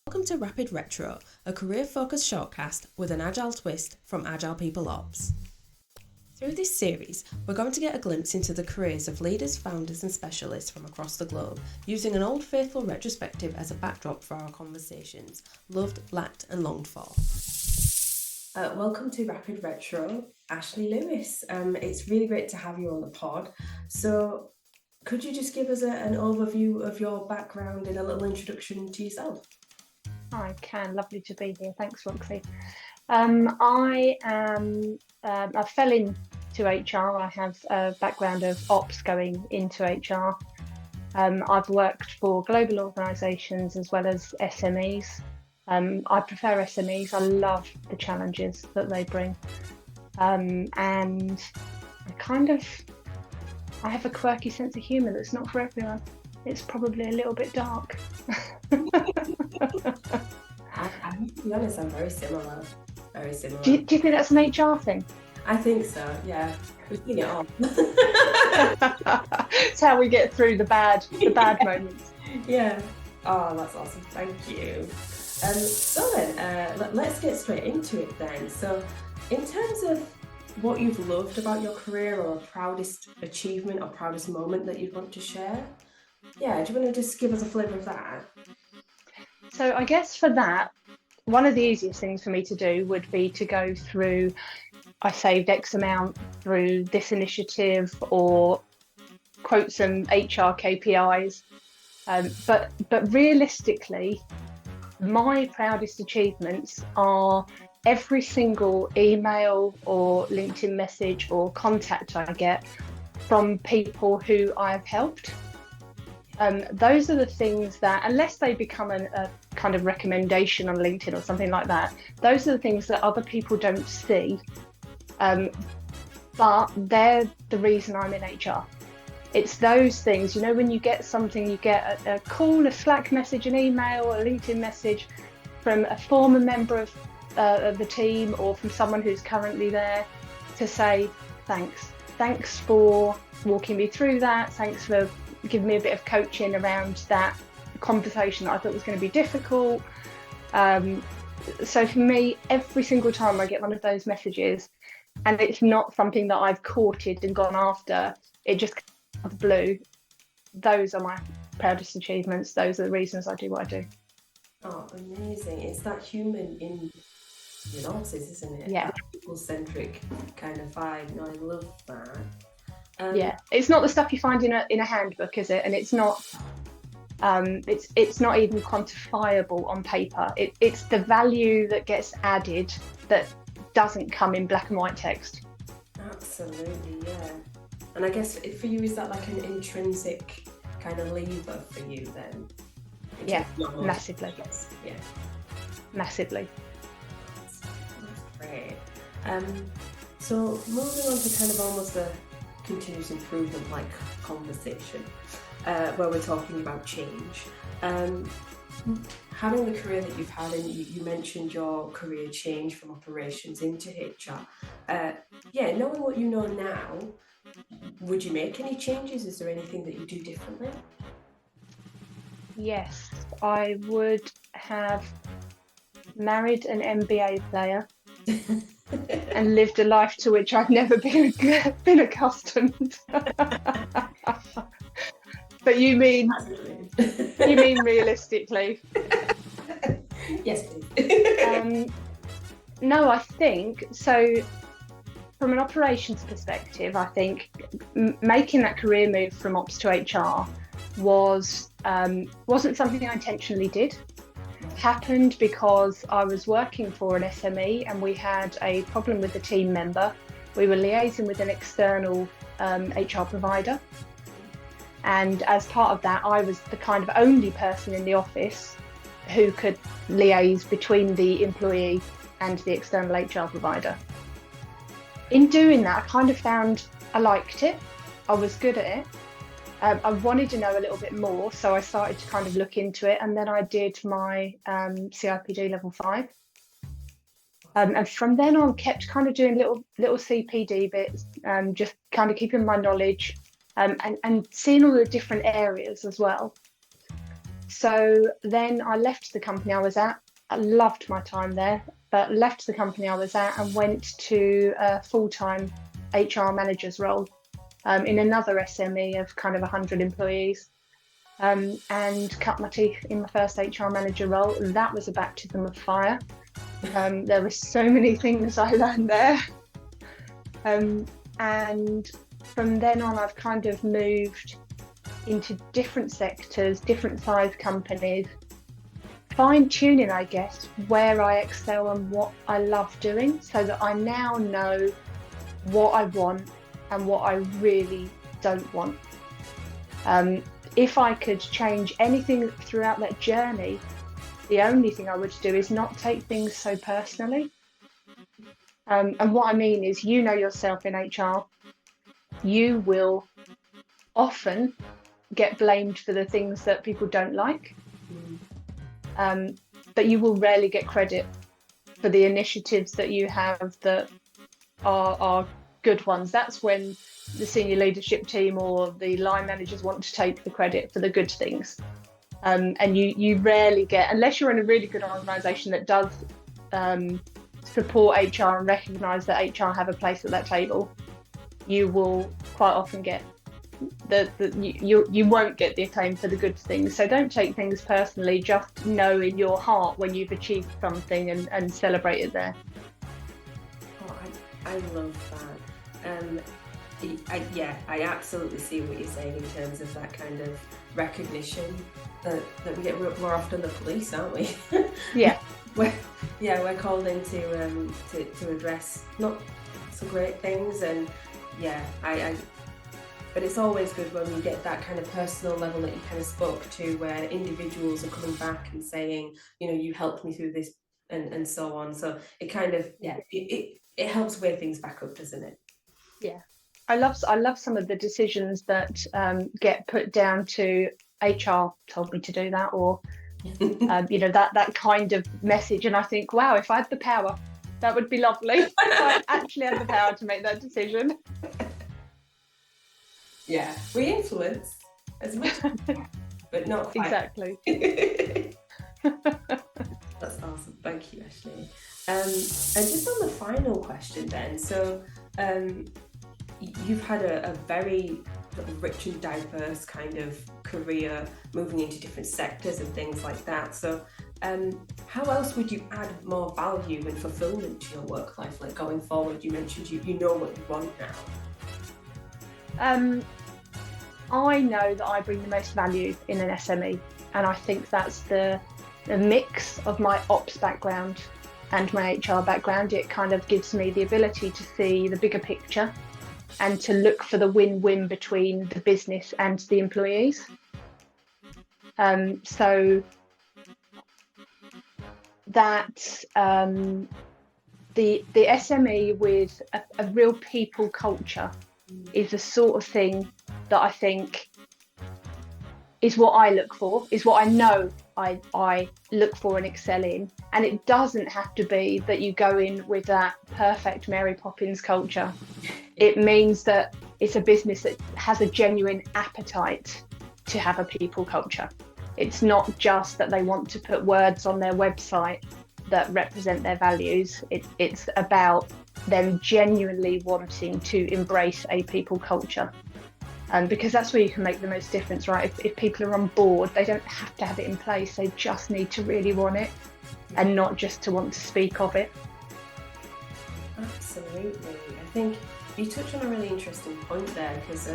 Welcome to Rapid Retro, a career-focused shortcast with an agile twist from Agile People Ops. Through this series, we're going to get a glimpse into the careers of leaders, founders and specialists from across the globe, using an old faithful retrospective as a backdrop for our conversations, loved, lacked and longed for. Welcome to Rapid Retro, Ashlea Lewis. It's really great to have you on the pod. So could you just give us an overview of your background and a little introduction to yourself? I can. Lovely to be here. Thanks, Roxy. I fell into HR. I have a background of ops going into HR. I've worked for global organisations as well as SMEs. I prefer SMEs. I love the challenges that they bring. And I have a quirky sense of humour that's not for everyone. It's probably a little bit dark. I have to be honest, I'm very similar. Do you think that's an HR thing? I think so, yeah. We bring it on. It's how we get through the bad moments. Yeah. Oh, that's awesome. Thank you. So then, let's get straight into it then. So, in terms of what you've loved about your career or proudest achievement or proudest moment that you'd want to share, yeah, do you want to just give us a flavour of that? So I guess for that, one of the easiest things for me to do would be to go through, I saved X amount through this initiative or quote some HR KPIs. But realistically, my proudest achievements are every single email or LinkedIn message or contact I get from people who I've helped. Those are the things that, unless they become a kind of recommendation on LinkedIn or something like that, those are the things that other people don't see. But they're the reason I'm in HR. It's those things, when you get something, you get a call, a Slack message, an email, a LinkedIn message from a former member of the team or from someone who's currently there to say, thanks for walking me through that, thanks for giving me a bit of coaching around that conversation that I thought was going to be difficult. So for me, every single time I get one of those messages, and it's not something that I've courted and gone after, it just comes out of the blue, those are my proudest achievements. Those are the reasons I do what I do. Oh, amazing. It's that human in offices, isn't it? Yeah. That people-centric kind of vibe. No, I love that. Yeah, it's not the stuff you find in a handbook, is it? And it's not it's not even quantifiable on paper. It's the value that gets added that doesn't come in black and white text. Absolutely, yeah. And I guess for you, is that like an intrinsic kind of lever for you then? Yeah, massively. Yeah, massively. That's great. So moving on to kind of almost a continuous improvement like conversation where we're talking about change. Having the career that you've had, and you mentioned your career change from operations into HR, knowing what you know now, would you make any changes? Is there anything that you do differently? Yes, I would have married an MBA player and lived a life to which I've never been accustomed. But you mean realistically? Yes, please. No, I think so. From an operations perspective, I think making that career move from ops to HR wasn't something I intentionally did. Happened because I was working for an SME and we had a problem with a team member. We were liaising with an external HR provider, and as part of that I was the kind of only person in the office who could liaise between the employee and the external HR provider. In doing that, I kind of found I liked it. I was good at it. I wanted to know a little bit more, so I started to kind of look into it, and then I did my CIPD level 5. And from then on, kept kind of doing little CPD bits, just kind of keeping my knowledge and seeing all the different areas as well. So then I left the company I was at. I loved my time there, but left the company I was at and went to a full-time HR manager's role in another SME of kind of 100 employees, and cut my teeth in my first HR manager role. And that was a baptism of fire. There were so many things I learned there. And from then on, I've kind of moved into different sectors, different size companies, fine-tuning, I guess, where I excel and what I love doing, so that I now know what I want and what I really don't want. If I could change anything throughout that journey, the only thing I would do is not take things so personally. And what I mean is, you know yourself in HR, you will often get blamed for the things that people don't like. But you will rarely get credit for the initiatives that you have that are good ones. That's when the senior leadership team or the line managers want to take the credit for the good things. And you rarely get, unless you're in a really good organisation that does support HR and recognise that HR have a place at that table, you will quite often get you won't get the acclaim for the good things. So don't take things personally, just know in your heart when you've achieved something and celebrate it there. Oh, I love that. I absolutely see what you're saying in terms of that kind of recognition that we get. We're often the police, aren't we? Yeah. We're called in to address not so great things, and but it's always good when we get that kind of personal level that you kind of spoke to, where individuals are coming back and saying, you helped me through this and so on. So it kind of, it helps weigh things back up, doesn't it? Yeah. I love some of the decisions that get put down to HR told me to do that, or that kind of message. And I think, wow, if I had the power, that would be lovely. If I actually had the power to make that decision. Yeah, we influence as much as we can, but not quite. Exactly. That's awesome. Thank you, Ashlea. And just on the final question then, so you've had a very rich and diverse kind of career, moving into different sectors and things like that. So how else would you add more value and fulfillment to your work life, like going forward? You mentioned you know what you want now. I know that I bring the most value in an SME, and I think that's the mix of my ops background and my HR background. It kind of gives me the ability to see the bigger picture and to look for the win-win between the business and the employees. So that the SME with a real people culture is the sort of thing that I think is what I look for, is what I know I look for and excel in. And it doesn't have to be that you go in with that perfect Mary Poppins culture. It means that it's a business that has a genuine appetite to have a people culture. It's not just that they want to put words on their website that represent their values. It's about them genuinely wanting to embrace a people culture. Because that's where you can make the most difference, right? If people are on board, they don't have to have it in place. They just need to really want it, and not just to want to speak of it. Absolutely. I think you touched on a really interesting point there, because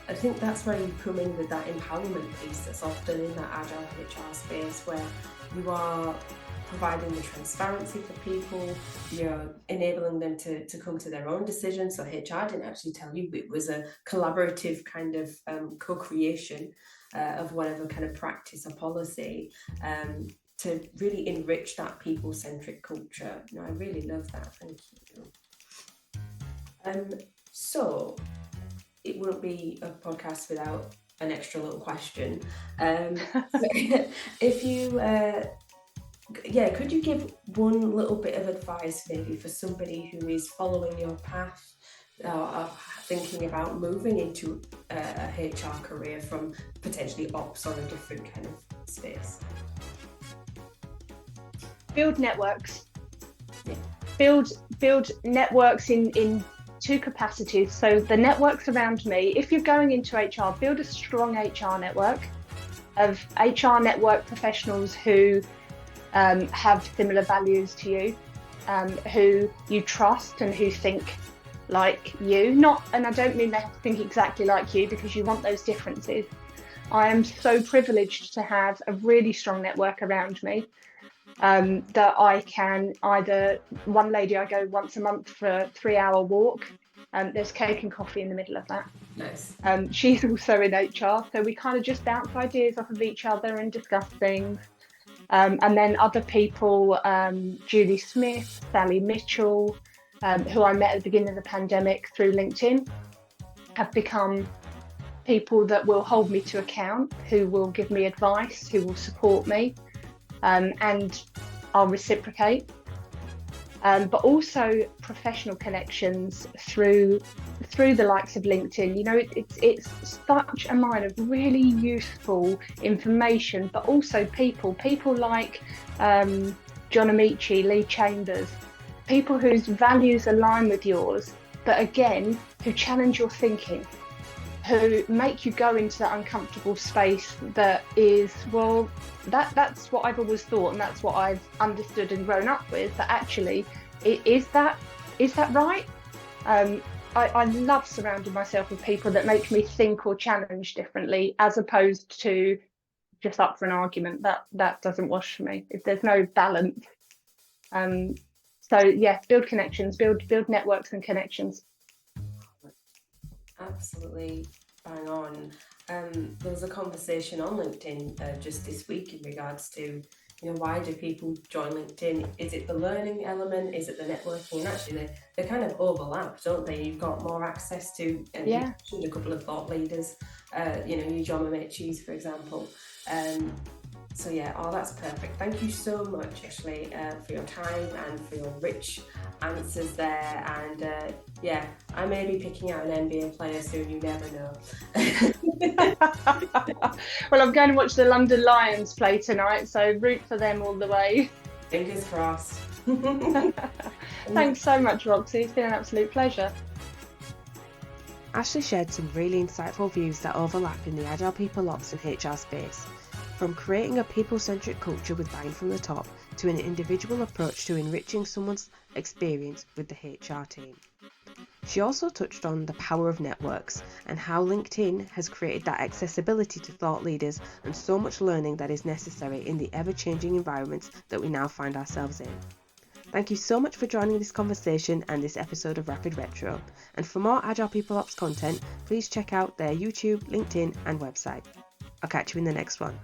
I think that's where you come in with that empowerment piece that's often in that agile HR space, where you are providing the transparency for people, you're enabling them to come to their own decisions. So HR didn't actually tell you, it was a collaborative kind of co-creation of whatever kind of practice or policy to really enrich that people-centric culture. No, I really love that. Thank you. So it won't be a podcast without an extra little question. If you could you give one little bit of advice maybe for somebody who is following your path, are thinking about moving into a HR career from potentially ops or a different kind of space? Build networks. Yeah. Build networks in two capacities. So the networks around me, if you're going into HR, build a strong HR network of HR network professionals who have similar values to you, who you trust and who think like you. And I don't mean they have to think exactly like you, because you want those differences. I am so privileged to have a really strong network around me, that I can either, one lady I go once a month for a 3-hour walk. There's cake and coffee in the middle of that. Nice. She's also in HR, so we kind of just bounce ideas off of each other and discuss things. And then other people, Julie Smith, Sally Mitchell, who I met at the beginning of the pandemic through LinkedIn, have become people that will hold me to account, who will give me advice, who will support me, and I'll reciprocate. But also professional connections through the likes of LinkedIn. You know, it's such a mine of really useful information, but also people like John Amici, Lee Chambers, people whose values align with yours, but again, who challenge your thinking, who make you go into that uncomfortable space that is, well, that's what I've always thought, and that's what I've understood and grown up with, but actually, is that right? I love surrounding myself with people that make me think or challenge differently, as opposed to just up for an argument. That doesn't wash for me if there's no balance. So yeah, build connections, build networks and connections. Absolutely bang on. There was a conversation on LinkedIn just this week in regards to, you know, why do people join LinkedIn? Is it the learning element? Is it the networking? And actually, they kind of overlap, don't they? You've got more access to, and you mentioned a couple of thought leaders, you know, your John Amicis, for example. So yeah, that's perfect. Thank you so much, Ashlea, for your time and for your rich answers there. And yeah, I may be picking out an NBA player soon, you never know. Well, I'm going to watch the London Lions play tonight, so root for them all the way. Fingers crossed. Thanks so much, Roxy. It's been an absolute pleasure. Ashlea shared some really insightful views that overlap in the Agile People Ops and HR space. From creating a people-centric culture with buying from the top to an individual approach to enriching someone's experience with the HR team. She also touched on the power of networks and how LinkedIn has created that accessibility to thought leaders and so much learning that is necessary in the ever-changing environments that we now find ourselves in. Thank you so much for joining this conversation and this episode of Rapid Retro. And for more Agile People Ops content, please check out their YouTube, LinkedIn and website. I'll catch you in the next one.